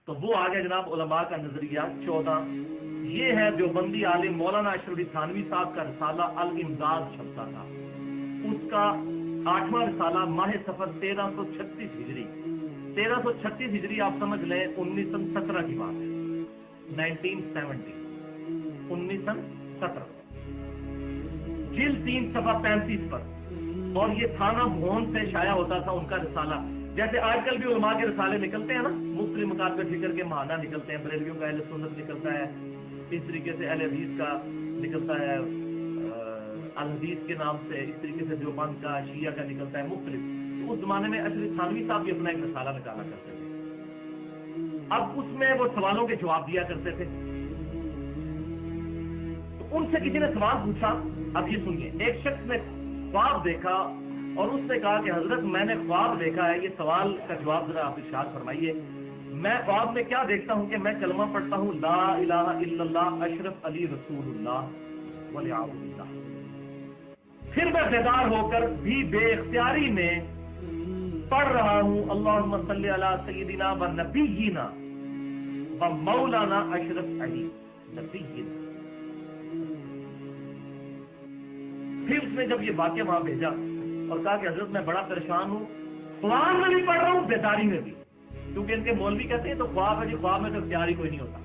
تو وہ آگے جناب علماء کا نظریہ 14 یہ ہے دیوبندی عالم مولانا اشرف علی تھانوی صاحب کا رسالہ الامداد چھپتا تھا، اس کا 8واں رسالہ ماہ صفر 1336 ہجری 1336 ہجری آپ سمجھ لیں 1917 کی بات ہے، 1970 1917 جلد 3 صفحہ 35 پر، اور یہ تھانہ بھون سے شائع ہوتا تھا ان کا رسالہ۔ جیسے آج کل بھی علماء کے رسالے نکلتے ہیں نا، مختلف مکاتب فکر کے ماہانہ نکلتے ہیں، بریلویوں کا اہل سنت نکلتا ہے، اس طریقے سے اہل حدیث کا نکلتا ہے الحدیث کے نام سے، اس طریقے سے دیوبند کا، شیعہ کا نکلتا ہے مختلف۔ تو اس زمانے میں اشرف تھانوی صاحب بھی اپنا ایک رسالہ نکالا کرتے تھے، اب اس میں وہ سوالوں کے جواب دیا کرتے تھے۔ تو ان سے کسی نے سوال پوچھا، اب یہ سنیے، ایک شخص نے خواب دیکھا اور اس نے کہا کہ حضرت میں نے خواب دیکھا ہے، یہ سوال کا جواب ذرا آپ ارشاد فرمائیے۔ میں خواب میں کیا دیکھتا ہوں کہ میں کلمہ پڑھتا ہوں لا الہ الا اللہ اشرف علی رسول اللہ ولیعوذ باللہ، پھر میں بیدار ہو کر بھی بے اختیاری میں پڑھ رہا ہوں اللہم صلی علی سیدنا و نبینا و مولانا اشرف علی نبینا۔ پھر اس نے جب یہ واقعہ وہاں بھیجا اور کہا کہ حضرت میں بڑا پریشان ہوں، خواب میں بھی پڑھ رہا ہوں بیداری میں بھی، کیونکہ ان کے مولوی کہتے ہیں تو خواب ہے جی، خواب میں تو اختیاری کوئی نہیں ہوتا،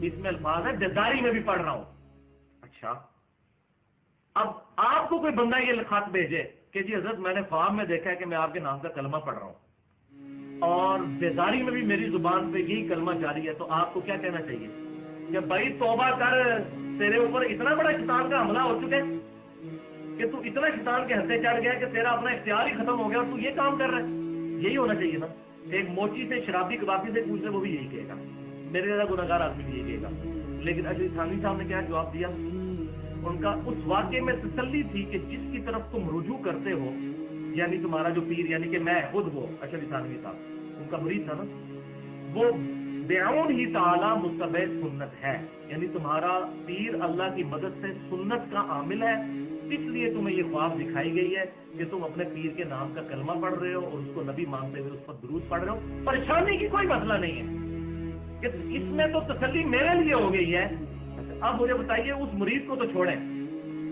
اس میں الفاظ ہے بیداری میں بھی پڑھ رہا ہوں۔ اچھا، اب آپ کو کوئی بندہ یہ خط بھیجے کہ جی حضرت میں نے خواب میں دیکھا ہے کہ میں آپ کے نام کا کلمہ پڑھ رہا ہوں اور بیداری میں بھی میری زبان پہ یہی کلمہ جاری ہے، تو آپ کو کیا کہنا چاہیے کہ بھائی توبہ کر، تیرے اوپر اتنا بڑا شیطان کا حملہ ہو چکا ہے کہ تو اتنا شیطان کے ہتھے چڑھ گیا کہ تیرا اپنا اختیار ہی ختم ہو گیا اور تو یہ کام کر رہا ہے۔ یہی ہونا چاہیے نا، ایک موچی سے شرابی کبابی سے پوچھ لے وہ بھی یہی کہے گا، میرے زیادہ گناہگار آدمی بھی یہی کہے گا۔ لیکن اشرف تھانوی صاحب نے کیا جواب دیا؟ ان کا اس واقعے میں تسلی تھی کہ جس کی طرف تم رجوع کرتے ہو، یعنی تمہارا جو پیر، یعنی کہ میں خود وہ اشرف تھانوی صاحب ان کا مرید تھا نا، وہ بعون ہی تعالی متبع سنت ہے، یعنی تمہارا پیر اللہ کی مدد سے سنت کا عامل ہے، اس لیے تمہیں یہ خواب دکھائی گئی ہے کہ تم اپنے پیر کے نام کا کلمہ پڑھ رہے ہو اور اس کو نبی مانتے ہوئے اس پر درود پڑھ رہے ہو۔ پریشانی کی کوئی مسئلہ نہیں ہے کہ اس میں تو تسلی میرے لیے ہو گئی ہے۔ اب مجھے بتائیے اس مریض کو تو چھوڑیں،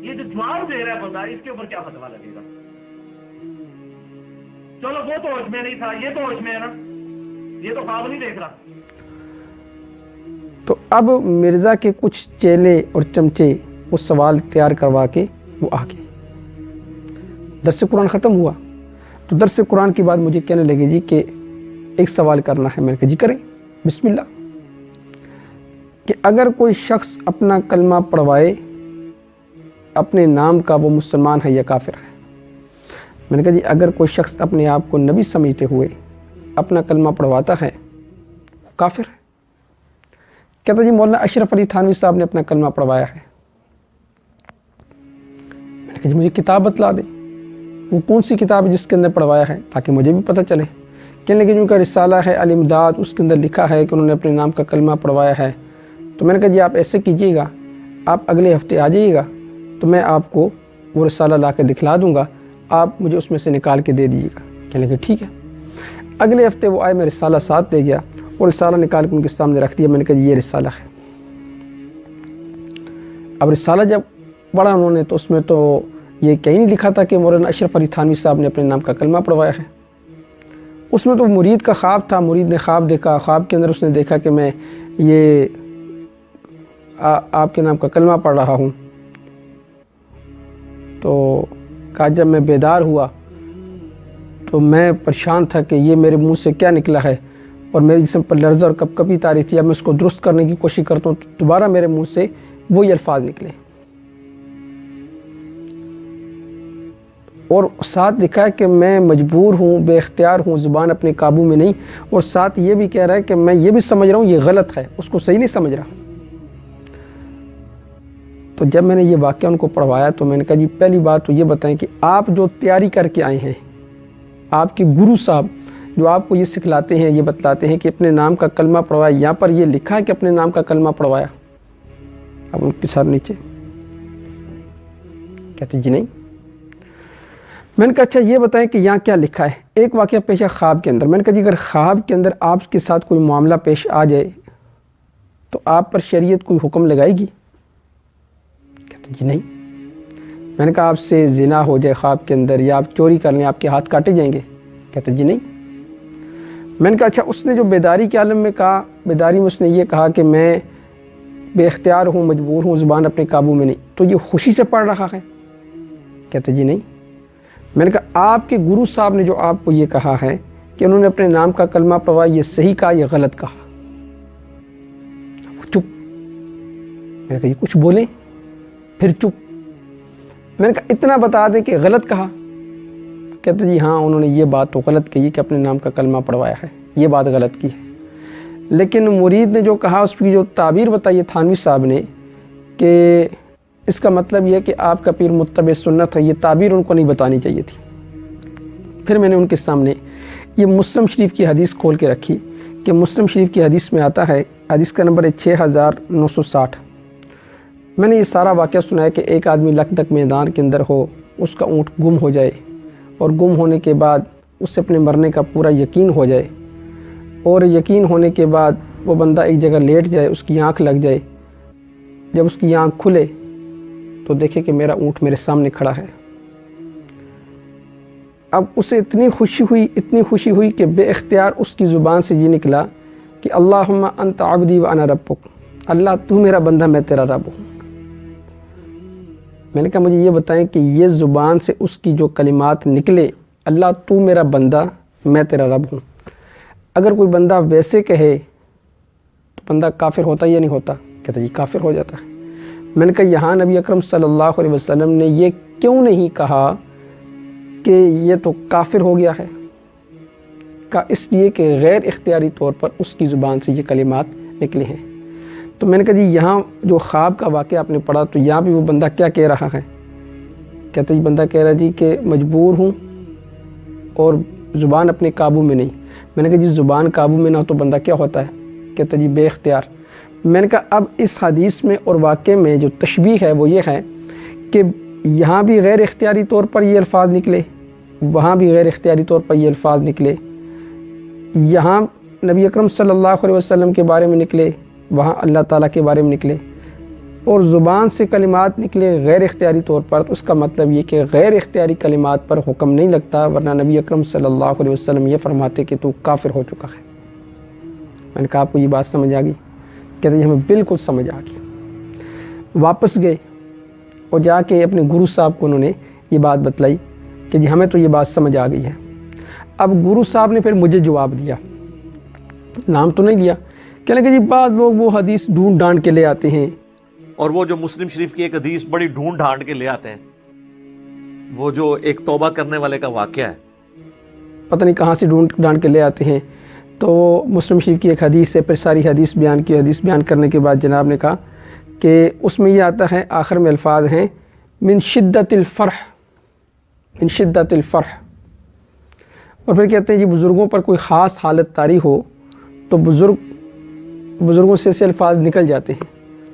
یہ جو جواب دے رہا ہے بندہ، اس کے اوپر کیا فتویٰ لگے گا؟ چلو وہ تو ہوش میں نہیں تھا، یہ تو ہوش میں ہے نا، یہ تو خواب نہیں دیکھ رہا۔ تو اب مرزا کے کچھ چیلے اور چمچے وہ سوال تیار کروا کے وہ آ گئے، درس قرآن ختم ہوا تو درس قرآن کے بعد مجھے کہنے لگے جی کہ ایک سوال کرنا ہے۔ میں نے کہا جی کریں، بسم اللہ، کہ اگر کوئی شخص اپنا کلمہ پڑھوائے اپنے نام کا، وہ مسلمان ہے یا کافر ہے؟ میں نے کہا جی اگر کوئی شخص اپنے آپ کو نبی سمجھتے ہوئے اپنا کلمہ پڑھواتا ہے کافر ہے۔ کہتا جی مولانا اشرف علی تھانوی صاحب نے اپنا کلمہ پڑھوایا ہے۔ میں نے کہا جی مجھے کتاب بتلا دیں، وہ کون سی کتاب ہے جس کے اندر پڑھوایا ہے تاکہ مجھے بھی پتہ چلے۔ کہنے لگے جو ان کا رسالہ ہے الامداد، اس کے اندر لکھا ہے کہ انہوں نے اپنے نام کا کلمہ پڑھوایا ہے۔ تو میں نے کہا جی آپ ایسے کیجیے گا، آپ اگلے ہفتے آ جائیے گا تو میں آپ کو وہ رسالہ لا کے دکھلا دوں گا، آپ مجھے اس میں سے نکال کے دے دیجیے گا۔ کہنے لگے ٹھیک ہے۔ اگلے ہفتے وہ آئے، میں رسالہ ساتھ لے گیا اور رسالہ نکال کے ان کے سامنے رکھ دیا۔ میں نے کہا جی یہ رسالہ ہے۔ اب رسالہ جب پڑھا انہوں نے تو اس میں تو یہ کہیں نہیں لکھا تھا کہ مولانا اشرف علی تھانوی صاحب نے اپنے نام کا کلمہ پڑھوایا ہے، اس میں تو مرید کا خواب تھا، مرید نے خواب دیکھا، خواب کے اندر اس نے دیکھا کہ میں یہ آپ کے نام کا کلمہ پڑھ رہا ہوں۔ تو کہا جب میں بیدار ہوا تو میں پریشان تھا کہ یہ میرے منہ سے کیا نکلا ہے، اور میرے جسم پر لرزہ اور کپ کپی طاری تھی۔ اب میں اس کو درست کرنے کی کوشش کرتا ہوں تو دوبارہ میرے منہ سے وہی الفاظ نکلے، اور ساتھ لکھا ہے کہ میں مجبور ہوں، بے اختیار ہوں، زبان اپنے قابو میں نہیں، اور ساتھ یہ بھی کہہ رہا ہے کہ میں یہ بھی سمجھ رہا ہوں یہ غلط ہے، اس کو صحیح نہیں سمجھ رہا۔ تو جب میں نے یہ واقعہ ان کو پڑھوایا تو میں نے کہا جی پہلی بات تو یہ بتائیں کہ آپ جو تیاری کر کے آئے ہیں، آپ کے گرو صاحب جو آپ کو یہ سکھلاتے ہیں، یہ بتلاتے ہیں کہ اپنے نام کا کلمہ پڑھوایا، یہاں پر یہ لکھا ہے کہ اپنے نام کا کلمہ پڑھوایا؟ اب ان کے سر نیچے کہتے جی نہیں۔ میں نے کہا اچھا یہ بتائیں کہ یہاں کیا لکھا ہے. ایک واقعہ پیش ہے خواب کے اندر. میں نے کہا جی اگر خواب کے اندر آپ کے ساتھ کوئی معاملہ پیش آ جائے تو آپ پر شریعت کوئی حکم لگائے گی؟ کہتے جی نہیں. میں نے کہا آپ سے زنا ہو جائے خواب کے اندر یا آپ چوری کر لیں آپ کے ہاتھ کاٹے جائیں گے؟ کہتے جی نہیں. میں نے کہا اچھا اس نے جو بیداری کے عالم میں کہا، بیداری میں اس نے یہ کہا کہ میں بے اختیار ہوں، مجبور ہوں، زبان اپنے قابو میں نہیں، تو یہ خوشی سے پڑھ رہا ہے؟ کہتے جی نہیں. میں نے کہا آپ کے گرو صاحب نے جو آپ کو یہ کہا ہے کہ انہوں نے اپنے نام کا کلمہ پڑھوایا، یہ صحیح کہا یا غلط کہا؟ چپ. میں نے کہا یہ کچھ بولیں، پھر چپ. میں نے کہا اتنا بتا دیں کہ غلط کہا؟ کہتے جی ہاں انہوں نے یہ بات تو غلط کہی کہ اپنے نام کا کلمہ پڑھوایا ہے، یہ بات غلط کی ہے. لیکن مرید نے جو کہا اس کی جو تعبیر بتائی ہے تھانوی صاحب نے کہ اس کا مطلب یہ ہے کہ آپ کا پیر متبع سنت ہے، یہ تعبیر ان کو نہیں بتانی چاہیے تھی. پھر میں نے ان کے سامنے یہ مسلم شریف کی حدیث کھول کے رکھی کہ مسلم شریف کی حدیث میں آتا ہے، حدیث کا نمبر ہے 6960. میں نے یہ سارا واقعہ سنا ہے کہ ایک آدمی لکھدک میدان کے اندر ہو، اس کا اونٹ گم ہو جائے اور گم ہونے کے بعد اس سے اپنے مرنے کا پورا یقین ہو جائے، اور یقین ہونے کے بعد وہ بندہ ایک جگہ لیٹ جائے، اس کی آنکھ لگ جائے. جب اس کی آنکھ کھلے تو دیکھے کہ میرا اونٹ میرے سامنے کھڑا ہے. اب اسے اتنی خوشی ہوئی کہ بے اختیار اس کی زبان سے یہ نکلا کہ اللہم انت عبدی وانا ربک، اللہ تو میرا بندہ میں تیرا رب ہوں. میں نے کہا مجھے یہ بتائیں کہ یہ زبان سے اس کی جو کلمات نکلے، اللہ تو میرا بندہ میں تیرا رب ہوں، اگر کوئی بندہ ویسے کہے تو بندہ کافر ہوتا یا نہیں ہوتا؟ کہتا جی کافر ہو جاتا ہے. میں نے کہا یہاں نبی اکرم صلی اللہ علیہ وسلم نے یہ کیوں نہیں کہا کہ یہ تو کافر ہو گیا ہے؟ کہا اس لیے کہ غیر اختیاری طور پر اس کی زبان سے یہ کلمات نکلے ہیں. تو میں نے کہا جی یہاں جو خواب کا واقعہ آپ نے پڑھا تو یہاں بھی وہ بندہ کیا کہہ رہا ہے؟ کہتا جی بندہ کہہ رہا جی کہ مجبور ہوں اور زبان اپنے قابو میں نہیں. میں نے کہا جی زبان قابو میں نہ ہو تو بندہ کیا ہوتا ہے؟ کہتا جی بے اختیار. میں نے کہا اب اس حدیث میں اور واقعے میں جو تشبیہ ہے وہ یہ ہے کہ یہاں بھی غیر اختیاری طور پر یہ الفاظ نکلے، وہاں بھی غیر اختیاری طور پر یہ الفاظ نکلے، یہاں نبی اکرم صلی اللہ علیہ وسلم کے بارے میں نکلے، وہاں اللہ تعالیٰ کے بارے میں نکلے، اور زبان سے کلمات نکلے غیر اختیاری طور پر. تو اس کا مطلب یہ کہ غیر اختیاری کلمات پر حکم نہیں لگتا، ورنہ نبی اکرم صلی اللہ علیہ وسلم یہ فرماتے کہ تو کافر ہو چکا ہے. میں نے کہا آپ کو یہ بات سمجھ آ گئی؟ کہتے ہیں ہمیں بالکل سمجھ آ گئی. واپس گئے اور جا کے اپنے گرو صاحب کو انہوں نے یہ بات بتلائی کہ جی ہمیں تو یہ بات سمجھ آ گئی ہے. اب گرو صاحب نے پھر مجھے جواب دیا، نام تو نہیں لیا، کہنے کہ جی بعض لوگ وہ حدیث ڈھونڈ ڈھانڈ کے لے آتے ہیں، اور وہ جو مسلم شریف کی ایک حدیث بڑی ڈھونڈ ڈھانڈ کے لے آتے ہیں، وہ جو ایک توبہ کرنے والے کا واقعہ ہے، پتہ نہیں کہاں سے ڈھونڈ ڈھانڈ کے لے آتے ہیں. تو مسلم شریف کی ایک حدیث سے پھر ساری حدیث بیان کی. حدیث بیان کرنے کے بعد جناب نے کہا کہ اس میں یہ آتا ہے، آخر میں الفاظ ہیں من شدت الفرح، من شدت الفرح. اور پھر کہتے ہیں جی بزرگوں پر کوئی خاص حالت طاری ہو تو بزرگوں سے ایسے الفاظ نکل جاتے ہیں.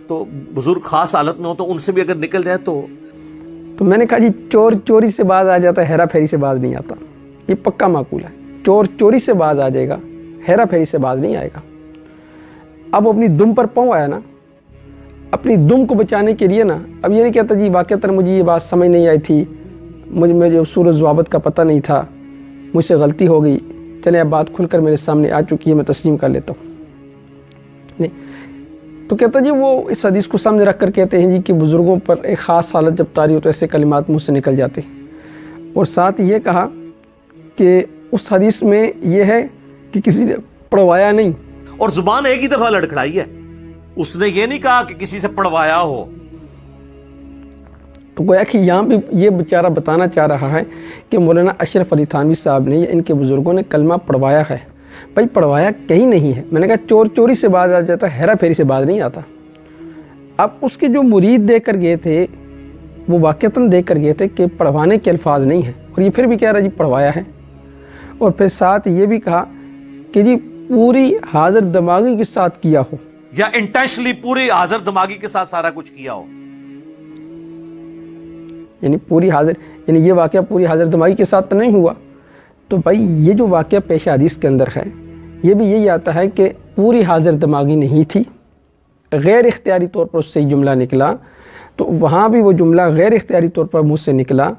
تو بزرگ خاص حالت میں ہو تو ان سے بھی اگر نکل جائے تو میں نے کہا جی چوری سے باز آ جاتا ہے، ہیرا پھیری سے باز نہیں آتا. یہ پکا معقول ہے، چوری سے باز آ جائے گا، ہیرا پھیری سے باز نہیں آئے گا. اب اپنی دم پر پاؤں آیا نا، اپنی دم کو بچانے کے لیے نا، اب یہ نہیں کہتا جی واقعتاً مجھے یہ بات سمجھ نہیں آئی تھی، مجھے اصول و ضوابط کا پتہ نہیں تھا، مجھ سے غلطی ہو گئی، چلیں اب بات کھل کر میرے سامنے آ چکی ہے، میں تسلیم کر لیتا ہوں. نہیں تو کہتا جی وہ اس حدیث کو سامنے رکھ کر کہتے ہیں جی کہ بزرگوں پر ایک خاص حالت جب طاری ہو تو ایسے کلمات مجھ سے نکل جاتے ہیں. اور ساتھ یہ کہا کہ اس حدیث میں یہ ہے کہ کسی نے پڑھوایا نہیں، اور زبان ایک ہی دفعہ لڑکھڑائی ہے، اس نے یہ نہیں کہا کہ کسی سے پڑھوایا ہو. تو گویا کہ یہاں بھی یہ بیچارہ بتانا چاہ رہا ہے کہ مولانا اشرف علی تھانوی صاحب نے یا ان کے بزرگوں نے کلمہ پڑھوایا ہے. بھائی پڑھوایا کہیں نہیں ہے. میں نے کہا چوری سے باز آ جاتا ہے، ہیرا پھیری سے باز نہیں آتا. اب اس کے جو مرید دے کر گئے تھے وہ واقعتاً دے کر گئے تھے کہ پڑھوانے کے الفاظ نہیں ہیں، اور یہ پھر بھی کہہ رہا جی پڑھوایا ہے. اور پھر ساتھ یہ بھی کہا کہ جی پوری حاضر دماغی کے ساتھ کیا ہو، یا انٹینشنلی پوری حاضر دماغی کے ساتھ سارا کچھ کیا ہو. یعنی یہ واقعہ پوری حاضر دماغی کے ساتھ تو نہیں ہوا. تو بھائی یہ جو واقعہ پیش حدیث کے اندر ہے یہ بھی یہی آتا ہے کہ پوری حاضر دماغی نہیں تھی, غیر اختیاری طور پر اس سے جملہ نکلا, تو وہاں بھی وہ جملہ غیر اختیاری طور پر منہ سے نکلا.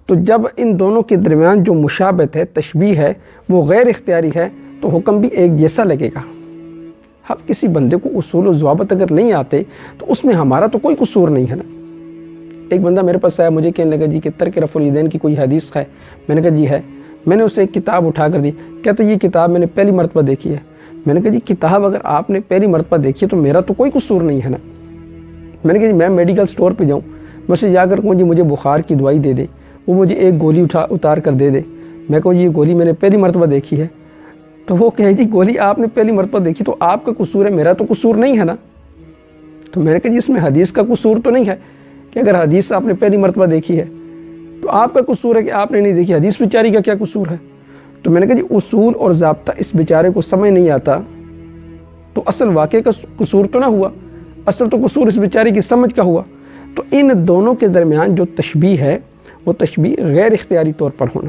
تو جب ان دونوں کے درمیان جو مشابہت ہے, تشبیہ ہے, وہ غیر اختیاری ہے, تو حکم بھی ایک جیسا لگے گا. اب کسی بندے کو اصول و ضوابط اگر نہیں آتے تو اس میں ہمارا تو کوئی قصور نہیں ہے نا. ایک بندہ میرے پاس آیا, مجھے کہنے لگا جی کہ ترک رفع الیدین کی کوئی حدیث ہے. میں نے کہا جی ہے. میں نے اسے ایک کتاب اٹھا کر دی. کہتا یہ کتاب میں نے پہلی مرتبہ دیکھی ہے. میں نے کہا جی کتاب اگر آپ نے پہلی مرتبہ دیکھی ہے تو میرا تو کوئی قصور نہیں ہے نا. میں نے کہا جی میں میڈیکل سٹور پہ جاؤں, میں اسے جا کر کہوں جی مجھے بخار کی دوائی دے دے, وہ مجھے ایک گولی اتار کر دے دے. میں کہوں جی یہ گولی میں نے پہلی مرتبہ دیکھی ہے, تو وہ کہے جی گولی آپ نے پہلی مرتبہ دیکھی تو آپ کا قصور ہے, میرا تو قصور نہیں ہے نا. تو میں نے کہا جی اس میں حدیث کا قصور تو نہیں ہے کہ اگر حدیث آپ نے پہلی مرتبہ دیکھی ہے تو آپ کا قصور ہے کہ آپ نے نہیں دیکھی, حدیث بیچاری کا کیا قصور ہے. تو میں نے کہا جی اصول اور ضابطہ اس بیچارے کو سمجھ نہیں آتا تو اصل واقعے کا قصور تو نہ ہوا, اصل تو قصور اس بیچارے کی سمجھ کا ہوا. تو ان دونوں کے درمیان جو تشبیہ ہے وہ تشبیہ غیر اختیاری طور پر ہونا,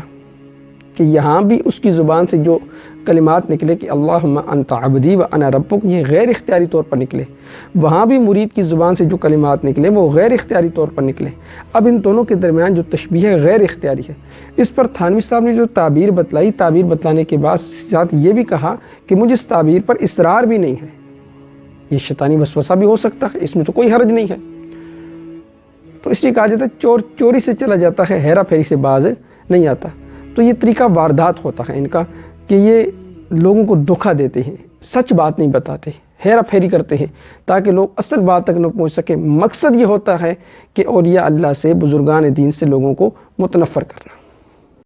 کہ یہاں بھی اس کی زبان سے جو کلمات نکلے کہ اللہم انت عبدی و انا ربک, یہ غیر اختیاری طور پر نکلے. وہاں بھی مرید کی زبان سے جو کلمات نکلے وہ غیر اختیاری طور پر نکلے. اب ان دونوں کے درمیان جو تشبیہ ہے غیر اختیاری ہے. اس پر تھانوی صاحب نے جو تعبیر بتلائی, تعبیر بتلانے کے بعد ساتھ یہ بھی کہا کہ مجھے اس تعبیر پر اصرار بھی نہیں ہے, یہ شیطانی وسوسہ بھی ہو سکتا ہے, اس میں تو کوئی حرج نہیں ہے. تو اس لیے کہا جاتا ہے چور چوری سے چلا جاتا ہے, ہیرا پھیری سے باز نہیں آتا. تو یہ طریقہ واردات ہوتا ہے ان کا کہ یہ لوگوں کو دھوکہ دیتے ہیں, سچ بات نہیں بتاتے, ہیرا پھیری کرتے ہیں تاکہ لوگ اصل بات تک نہ پہنچ سکے. مقصد یہ ہوتا ہے کہ اولیاء اللہ سے, بزرگان دین سے لوگوں کو متنفر کرنا.